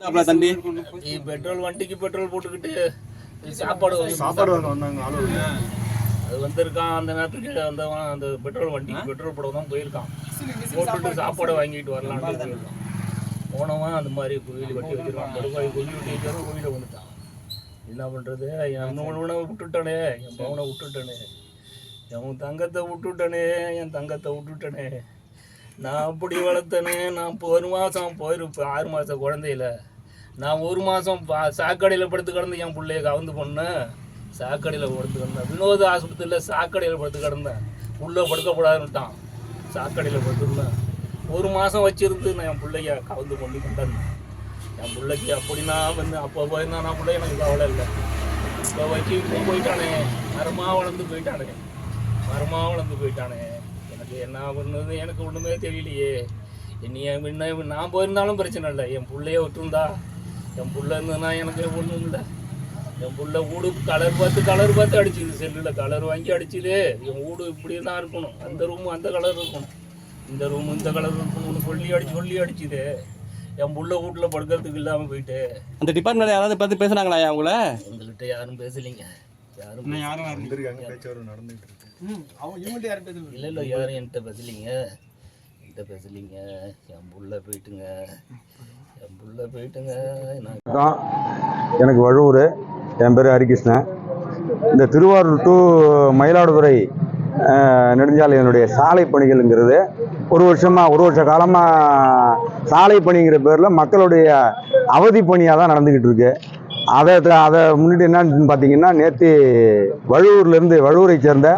தம்பி பெட்ரோல் வண்டிக்கு பெட்ரோல் போட்டுக்கிட்டு சாப்பாடு வந்தாங்க. அது வந்திருக்கான். அந்த நேரத்துக்கு அந்த பெட்ரோல் வண்டிக்கு பெட்ரோல் போட தான் போயிருக்கான். போட்டுட்டு சாப்பாடு வாங்கிட்டு வரலான்னு போனவன் அந்த மாதிரி கோயில் வட்டி வச்சிருக்கான். படுபாய் கோயில் வட்டி வச்சாலும் கோயிலை வந்துட்டான். என்ன பண்ணுறது? என் உணவை விட்டுட்டானே, என் பவனை விட்டுட்டானே, என் தங்கத்தை விட்டுட்டானே, என் தங்கத்தை விட்டுட்டானே. நான் அப்படி வளர்த்தனே. நான் இப்போ 1 மாதம் போயிருப்பேன். 6 மாதம் குழந்தையில நான் 1 மாதம் சாக்கடையில் படுத்து கிடந்தேன். என் பிள்ளைய கவுந்து பண்ணேன். சாக்கடையில் படுத்து கிடந்தேன். வினோத ஆஸ்பத்திரியில் சாக்கடையில் படுத்து கிடந்தேன். உள்ளே படுக்கக்கூடாதுன்னுட்டான். சாக்கடையில் படுத்துருந்தேன். 1 மாதம் வச்சிருந்து நான் என் பிள்ளைய கவுந்து பண்ணி கொண்டாந்தேன். என் பிள்ளைக்கு அப்படி நான் வந்து அப்போ போயிருந்தா நான் பிள்ளை எனக்கு கவலை இல்லை. இப்போ வச்சு இப்போ போயிட்டானே, மரமாக வளர்ந்து போயிட்டானே, மரமாக வளர்ந்து போயிட்டானே. எனக்கு என்ன பண்ணுறது எனக்கு ஒன்றுமே தெரியலையே. என்னைய முன்ன நான் போயிருந்தாலும் பிரச்சனை இல்லை. என் பிள்ளைய விட்டுருந்தா, என் பிள்ளை இருந்ததுன்னா எனக்கு ஒன்றும் இல்லை. என் பிள்ளை வீடு கலர் பார்த்து அடிச்சுது. செல்லில் கலர் வாங்கி அடிச்சுது. என் வீடு இப்படி தான் இருக்கணும், அந்த ரூமு அந்த கலர் இருக்கணும், இந்த ரூமு இந்த கலர் இருக்கணும்னு சொல்லி அடிச்சுது. என் புள்ள வீட்டில் படுக்கிறதுக்கு இல்லாமல் போயிட்டு. அந்த டிபார்ட்மெண்ட் யாராவது பார்த்து பேசுனாங்களா அவங்கள? எங்கள்கிட்ட யாரும் பேசலிங்க. யாரும் இல்லை யாரும் என்கிட்ட பேசலிங்க. என்கிட்ட பேசலிங்க. என் புள்ள போயிட்டுங்க, என் புள்ள போயிட்டுங்க. எனக்கு வழுவூர். என் பேர் ஹரிகிருஷ்ணன். இந்த திருவாரூர் டு மயிலாடுதுறை நெடுஞ்சாலையினுடைய சாலை பணிகள்ங்கிறது ஒரு வருஷ காலமாக சாலை பணிங்கிற பேரில் மக்களுடைய அவதி பணியாக தான் நடந்துக்கிட்டு இருக்கு. அதை முன்னிட்டு என்னன்னு பார்த்தீங்கன்னா, நேற்று வழுவூரை சேர்ந்த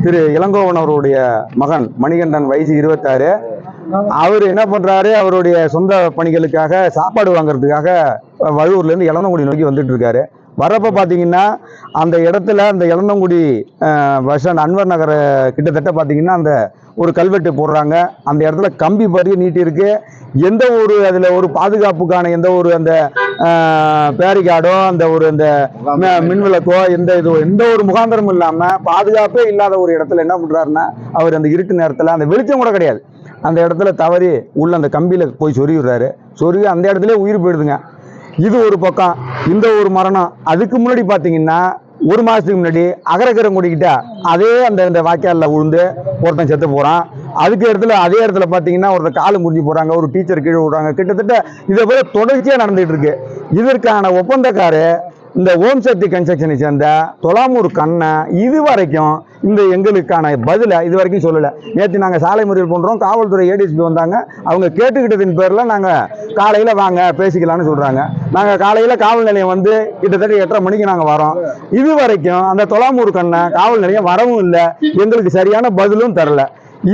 திரு இளங்கோவன் அவருடைய மகன் மணிகண்டன், வயசு 26. அவர் என்ன பண்ணுறாரு, அவருடைய சொந்த பணிகளுக்காக சாப்பாடு வாங்குறதுக்காக வழுவூர்லேருந்து இளந்தங்குடி நோக்கி வந்துட்டு இருக்காரு. வரப்போ பார்த்தீங்கன்னா அந்த இடத்துல அந்த இளந்தங்குடி பஸ் ஸ்டாண்ட் அன்வர் நகர கிட்டத்தட்ட பார்த்தீங்கன்னா அந்த ஒரு கல்வெட்டு போடுறாங்க. அந்த இடத்துல கம்பி பறிய நீட்டி இருக்கு. எந்த ஒரு அதில் ஒரு பாதுகாப்புக்கான எந்த ஒரு அந்த பேரிகார்டோ அந்த ஒரு அந்த மின்விளக்கோ எந்த ஒரு முகாந்திரமும் இல்லாமல் பாதுகாப்பே இல்லாத ஒரு இடத்துல என்ன பண்ணுறாருன்னா, அவர் அந்த இருட்டு நேரத்தில் அந்த வெளிச்சம் கூட கிடையாது, அந்த இடத்துல தவறி உள்ள அந்த கம்பியில் போய் சொருகிறாரு. சொருகி அந்த இடத்துல உயிர் போயிடுதுங்க. இது ஒரு பக்கம். இந்த ஒரு மரணம். அதுக்கு முன்னாடி பார்த்தீங்கன்னா 1 மாதத்துக்கு முன்னாடி அகரக்கரங்குடிக்கிட்ட அதே அந்த வாய்க்காலில் விழுந்து ஒருத்தன் செத்து போகிறான். அதே இடத்துல பார்த்தீங்கன்னா ஒருத்தர் காலு முறிஞ்சு போகிறாங்க, ஒரு டீச்சர் கீழே விடுறாங்க. கிட்டத்தட்ட இதை போல தொடர்ச்சியாக நடந்துகிட்டு இருக்கு. இதற்கான ஒப்பந்தக்காரு இந்த ஓம் சக்தி கன்ஸ்ட்ரக்ஷனை சேர்ந்த தொலாமூர் கண்ணன் இதுவரைக்கும் எங்களுக்கான பதிலை இது வரைக்கும் சொல்லலை. நேற்று நாங்கள் சாலை மறியல் பண்ணுறோம், காவல்துறை ஏடிஎஸ்பி வந்தாங்க. அவங்க கேட்டுக்கிட்டதின் பேரில் நாங்கள் காலையில் வாங்க பேசிக்கலாம்னு சொல்கிறாங்க. நாங்கள் காலையில் காவல் நிலையம் வந்து கிட்டத்தட்ட 8:30 மணிக்கு நாங்கள் வரோம். இது வரைக்கும் அந்த தொலாமூர் கண்ணன் காவல் நிலையம் வரவும் இல்லை, எங்களுக்கு சரியான பதிலும் தரல.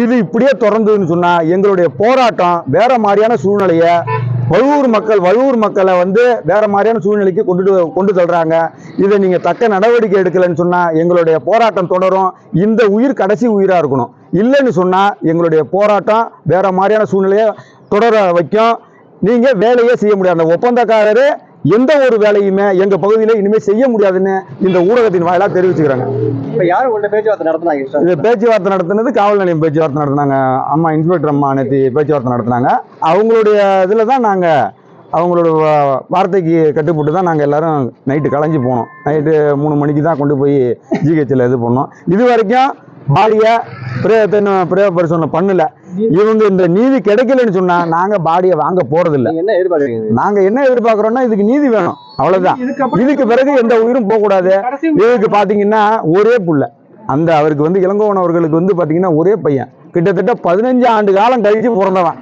இது இப்படியே தொடர்ந்துன்னு சொன்னால் எங்களுடைய போராட்டம் வேற மாதிரியான சூழ்நிலையை வழுவூர் மக்களை வந்து வேற மாதிரியான சூழ்நிலைக்கு கொண்டு தள்ளுறாங்க. இதை நீங்க தக்க நடவடிக்கை எடுக்கலன்னு சொன்னா எங்களுடைய போராட்டம் தொடரும். இந்த உயிர் கடைசி உயிரா இருக்கணும். இல்லைன்னு சொன்னா எங்களுடைய போராட்டம் வேற மாதிரியான சூழ்நிலையை தொடர வைக்கும். நீங்க வேலையே செய்ய முடியாது. அந்த ஒப்பந்தக்காரரு எந்த ஒரு வேலையுமே எங்க பகுதியில் இனிமேல் செய்ய முடியாதுன்னு இந்த ஊடகத்தின் வாயிலாக தெரிவிச்சுக்கிறாங்க. இப்போ யாரும் உங்கள்கிட்ட பேச்சுவார்த்தை நடத்தினாங்க? இது பேச்சுவார்த்தை நடத்தினது காவல் நிலையம் பேச்சுவார்த்தை நடத்தினாங்க. அம்மா இன்ஸ்பெக்டர் அம்மா நேற்று பேச்சுவார்த்தை நடத்தினாங்க. அவங்களுடைய இதில் தான் நாங்கள் அவங்களோட வார்த்தைக்கு கட்டுப்பட்டு தான் நாங்கள் எல்லாரும் நைட்டு கலைஞ்சி போனோம். நைட்டு 3 மணிக்கு தான் கொண்டு போய் ஜிஹெச்சில் இது பண்ணோம். இது வரைக்கும் பாடியை பிரேபரிசோதனை பண்ணல. இவங்க இந்த நீதி கிடைக்கலன்னு சொன்னா நாங்க பாடியை வாங்க போறதில்லை. நாங்க என்ன எதிர்பார்க்கிறோம்னா இதுக்கு நீதி வேணும், அவ்வளவுதான். இதுக்கு பிறகு எந்த உயிரும் போக கூடாது. இதுக்கு பாத்தீங்கன்னா ஒரே புள்ள அவருக்கு வந்து இளங்கோவன் அவர்களுக்கு வந்து பாத்தீங்கன்னா ஒரே பையன், கிட்டத்தட்ட 15 ஆண்டு காலம் கழிச்சு பிறந்தவன்.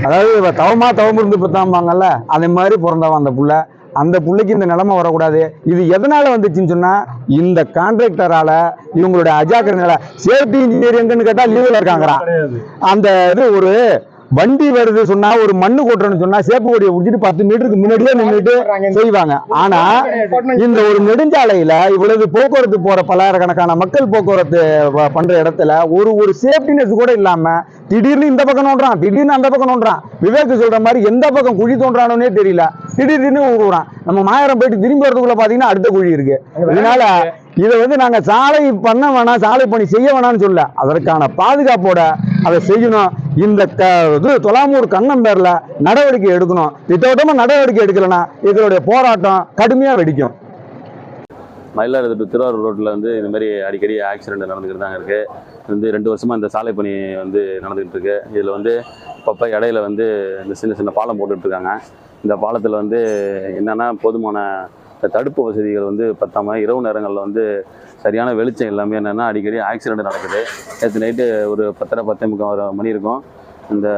அதாவது தவம் இருந்து பெற்றாம்பாங்கல்ல, அதே மாதிரி பிறந்தவன் அந்த புள்ள. அந்த புள்ளைக்கு இந்த நிலைமை வரக்கூடாது. இது எதனால வந்துச்சுன்னு சொன்னா இந்த கான்ட்ராக்டரால இவங்களுடைய அஜாக்கிரனால. சேஃப்டி இன்ஜினியர் எங்கன்னு கேட்டா லீவ்ல இருக்காங்கறா. அந்த இது ஒரு வண்டி வருது சொன்னா, ஒரு மண்ணு கொட்டுறன்னு சொன்னா சேப்பு கொடியை பிடிச்சிட்டு 10 மீட்டருக்கு முன்னாடியே நின்றுட்டு செய்வாங்க. ஆனா இந்த ஒரு நெடுஞ்சாலையில இவ்வளவு போக்குவரத்து போற பல்லாயிரக்கணக்கான மக்கள் போக்குவரத்து பண்ற இடத்துல ஒரு சேஃப்டினஸ் கூட இல்லாம திடீர்னு இந்த பக்கம் நோண்டுறான், திடீர்னு அந்த பக்கம் நோண்டுறான். விவேக் சொல்ற மாதிரி எந்த பக்கம் குழி தோன்றானே தெரியல, திடீர்னு விடுறான். நம்ம மாயரம் போயிட்டு திரும்பி வரதுக்குள்ள பாத்தீங்கன்னா அடுத்த குழி இருக்கு. இதனால இதை வந்து நாங்கள் சாலை பண்ண வேணாம், சாலை பணி செய்ய வேணாம்னு சொல்ல, அதற்கான பாதுகாப்போட அதை செய்யணும். இந்த தொலாமூர் கண்ணம் பேர்ல நடவடிக்கை எடுக்கணும். திட்டவட்டமா நடவடிக்கை எடுக்கலன்னா எங்களுடைய போராட்டம் கடுமையா வெடிக்கும். மயிலாடுதுறை to திருவாரூர் ரோட்டில் வந்து இந்த மாதிரி அடிக்கடி ஆக்சிடென்ட் நடந்துக்கிட்டு தாங்க இருக்குது. வந்து 2 வருஷமாக இந்த சாலை பணி வந்து நடந்துக்கிட்டு இருக்கு. இதில் வந்து அப்பப்போ இடையில வந்து இந்த சின்ன சின்ன பாலம் போட்டுட்ருக்காங்க. இந்த பாலத்தில் வந்து என்னென்னா போதுமான தடுப்பு வசதிகள் வந்து பத்தாம இரவு நேரங்களில் வந்து சரியான வெளிச்சம் எல்லாமே என்னென்னா அடிக்கடி ஆக்சிடென்ட் நடக்குது. நேற்று நைட்டு ஒரு 10:30 மணி இருக்கும். இந்த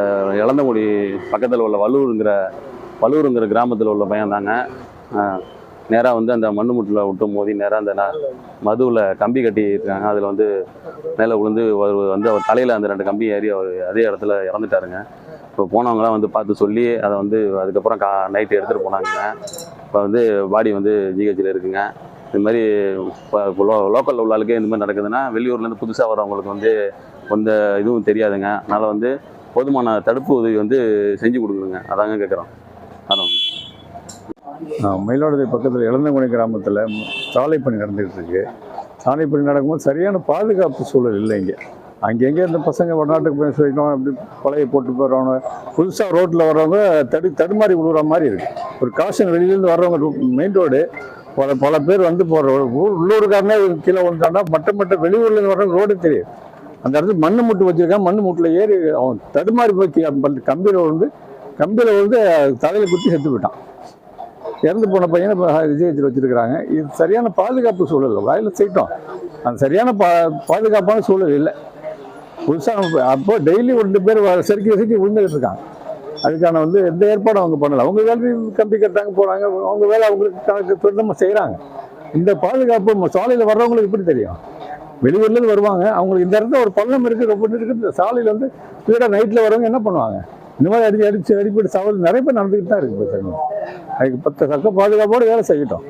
இளந்தங்குடி பக்கத்தில் உள்ள வல்லூருங்கிற கிராமத்தில் உள்ள பையன் தாங்க நேராக வந்து அந்த மண்ணு முட்டில் விட்டு மோதி நேராக அந்த மதுவில் கம்பி கட்டியிருக்காங்க. அதில் வந்து மேலே விழுந்து வந்து அவர் தலையில் அந்த 2 கம்பி ஏறி அவர் அதே இடத்துல இறந்துட்டாருங்க. இப்போ போனவங்களாம் வந்து பார்த்து சொல்லி அதை வந்து அதுக்கப்புறம் நைட்டு எடுத்துகிட்டு போனாங்க. இப்போ வந்து பாடி வந்து ஜிஹெச்சில் இருக்குங்க. இது மாதிரி இப்போ லோக்கலில் உள்ள ஆளுக்கே இந்த மாதிரி நடக்குதுன்னா வெளியூர்லேருந்து புதுசாக வரவங்களுக்கு வந்து எந்த இதுவும் தெரியாதுங்க. அதனால் வந்து போதுமான தடுப்பு உதவி வந்து செஞ்சு கொடுக்குறோங்க. அதாங்க கேட்குறோம். அதான் மயிலாடுதுறை பக்கத்தில் இளந்தங்குடி கிராமத்தில் சாலை பணி நடந்துகிட்டு இருக்கு. சாலை பணி நடக்கும்போது சரியான பாதுகாப்பு சூழல் இல்லை. இங்கே அங்கங்கே இந்த பசங்க வடநாட்டுக்கு போய் செய்யணும், அப்படி பழைய போட்டு போகிறவங்க புதுசாக ரோட்டில் வர்றவங்க தடுமாறி விழுகிற மாதிரி இருக்குது. ஒரு காஷன் வெளியிலேருந்து வர்றவங்க மெயின் ரோடு பல பேர் வந்து போகிற உள்ளூருக்காரனே கீழே வந்துட்டான்னா மட்ட வெளியூர்லேருந்து வர்றவங்க ரோடு தெரியும். அந்த இடத்துல மண்ணு முட்டு வச்சுருக்கான். மண்ணு முட்டில் ஏறி அவன் தடுமாறி போய் கம்பியில் வந்து தலையில் குத்தி செத்து போயிட்டான். இறந்து போன பையனை விஜயத்தில் வச்சுருக்கிறாங்க. இது சரியான பாதுகாப்பு சூழல் வயலில் செய்யிட்டோம். அது சரியான பாதுகாப்பான சூழல் இல்லை. புதுசாக அப்போ டெய்லி 2 பேர் செருக்கி விழுந்துகிட்டு இருக்காங்க. அதுக்கான வந்து எந்த ஏற்பாடும் அவங்க பண்ணலை. அவங்க வேலை கம்பி கட்டாங்க போகிறாங்க, அவங்க வேலை அவங்களுக்கு கணக்கு துரிதமாக செய்கிறாங்க. இந்த பாதுகாப்பு சாலையில் வர்றவங்களுக்கு எப்படி தெரியும்? வெளியூர்லேருந்து வருவாங்க, அவங்களுக்கு இந்த இடத்துல ஒரு பள்ளம் இருக்குது, ரொம்ப இருக்குது. சாலையில் வந்து ஸ்பீடாக நைட்டில் வரவங்க என்ன பண்ணுவாங்க? இந்த மாதிரி அடிப்படை சவால் நிறைய பேர் நடந்துக்கிட்டு தான் இருக்குது. அதுக்கு தக்க பாதுகாப்போடு வேலை செய்யட்டும்.